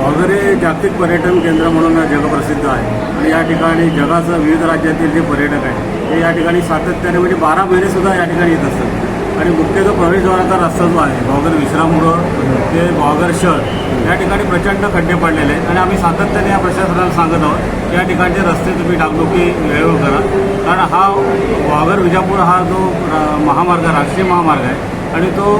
वॉगर हे जागतिक पर्यटन केंद्र म्हणून जगप्रसिद्ध आहे आणि या ठिकाणी जगाचं विविध राज्यातील जे पर्यटक आहेत ते या ठिकाणी सातत्याने म्हणजे 12 महिनेसुद्धा या ठिकाणी येत असतात आणि मुख्यतः प्रवेशद्वाराचा रस्ता जो आहे वॉगर विश्रामगृह ते वॉगर शहर या ठिकाणी प्रचंड खड्डे पडलेले आहेत आणि आम्ही सातत्याने या प्रशासनाला सांगत आहोत की या ठिकाणचे रस्ते तुम्ही डागडुजी वेळेवर करा, कारण हा वॉगर विजापूर हा जो महामार्ग राष्ट्रीय महामार्ग आहे आणि तो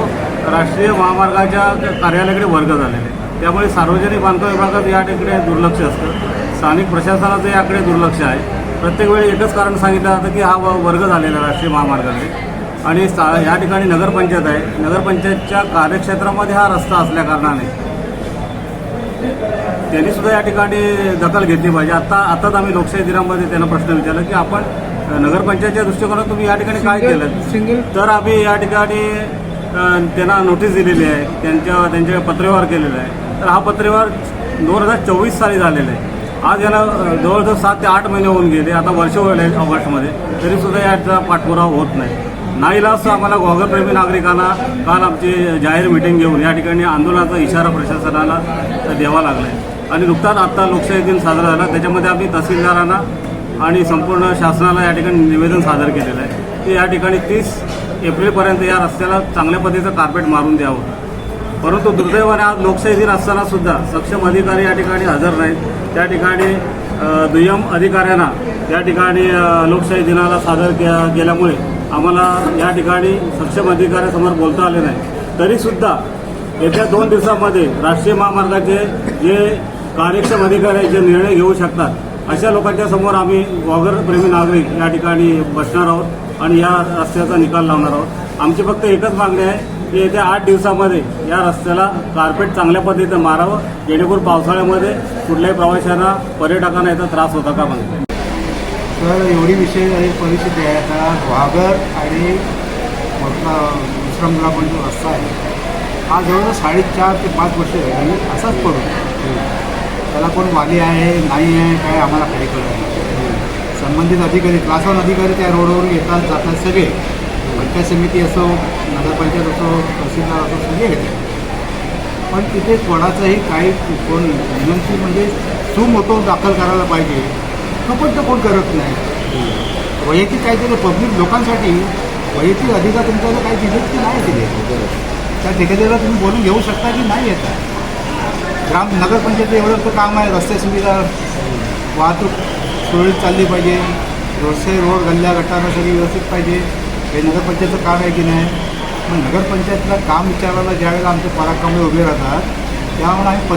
राष्ट्रीय महामार्गाच्या कार्यालयाकडे वर्ग झालेला आहे. त्यामुळे सार्वजनिक बांधकाम विभागात या ठिकाणी दुर्लक्ष असतं, स्थानिक प्रशासनाचं याकडे दुर्लक्ष आहे. प्रत्येक वेळी एकच कारण सांगितलं जातं की हा वर्ग झालेला राष्ट्रीय महामार्गाकडे आणि या ठिकाणी नगरपंचायत आहे. नगरपंचायतच्या कार्यक्षेत्रामध्ये हा रस्ता असल्याकारणाने त्यांनीसुद्धा या ठिकाणी दखल घेतली पाहिजे. आत्ताच आम्ही लोकशाही दिनामध्ये त्यांना प्रश्न विचारला की आपण नगरपंचायतच्या दृष्टिकोनात तुम्ही या ठिकाणी काय केलं, तर आम्ही या ठिकाणी त्यांना नोटीस दिलेली आहे, त्यांच्या पत्रव्यवहार केलेला आहे. तर हा पत्रव्यवहार 2024 साली झालेला आहे. आज याला जवळजवळ 7 ते 8 महिने होऊन गेले, आता वर्ष होईल आहे ऑगस्टमध्ये, तरीसुद्धा याचा पाठपुरावा होत नाही. नाईलाज आम्हाला वॉगरप्रेमी नागरिकांना काल आमची जाहीर मिटिंग घेऊन या ठिकाणी आंदोलनाचा इशारा प्रशासनाला द्यावा लागला आहे. आणि नुकताच आत्ता लोकशाही दिन साजरा झाला, त्याच्यामध्ये आम्ही तहसीलदारांना आणि संपूर्ण शासनाला या ठिकाणी निवेदन सादर केलेलं आहे की या ठिकाणी 30 एप्रिलपर्यंत या रस्त्याला चांगल्या पद्धतीचं कार्पेट मारून द्यावं. परंतु दुर्दैवाने आज लोकशाही दिन असतानासुद्धा सक्षम अधिकारी या ठिकाणी हजर नाहीत. त्या ठिकाणी दुय्यम अधिकाऱ्यांना या ठिकाणी लोकशाही दिनाला सादर केल्यामुळे आम्हाला या ठिकाणी सक्षम अधिकाऱ्यासमोर बोलता आले नाही. तरीसुद्धा येत्या 2 दिवसामध्ये राष्ट्रीय महामार्गाचे जे कार्यक्षम अधिकारी जे निर्णय घेऊ शकतात अशा लोकांच्या समोर आम्ही वॉगरप्रेमी नागरिक या ठिकाणी बसणार आहोत आणि या रस्त्याचा निकाल लावणार आहोत. आमची फक्त एकच मागणी आहे की येत्या 8 दिवसामध्ये या रस्त्याला कार्पेट चांगल्या पद्धतीनं मारावं, जेणेकरून पावसाळ्यामध्ये कुठल्याही प्रवाशांना पर्यटकांना याचा त्रास होता का म्हणते. तर एवढी परिस्थिती आहे. आता वॉगर आणि विश्रामगृह पण जो रस्ता आहे हा जवळजवळ 4.5 ते 5 वर्ष झाली असाच पडून, त्याला कोण वाली आहे नाही आहे काय आम्हाला काही कळत नाही. संबंधित अधिकारी क्लास 1 अधिकारी त्या रोडवरून येतात जातात सगळे, पंचायत समिती असो नगरपंचायत असो तहसीलदार असो सगळे घेतात. पण तिथे कोणाचाही काही कोण विनंती म्हणजे सुमोटो दाखल करायला पाहिजे तो पण कोण करत नाही. वैयक्तिक काहीतरी पब्लिक लोकांसाठी वैयक्तिक अधिकार तुमच्याकडे काही दिले की नाही दिले, त्या ठेकेदाराला तुम्ही बोलून घेऊ शकता की नाही येतात. नगरपंचायत एवढं तर काम आहे, रस्ते सुविधा वाहतूक सुरळीत चालली पाहिजे, रोड गल्ल्या गटानं सगळी व्यवस्थित पाहिजे, हे नगरपंचायतचं काम आहे की नाही. मग नगरपंचायतला काम विचारायला ज्यावेळेला आमचे पराक्रमी उभे राहतात त्यावेळेला आम्ही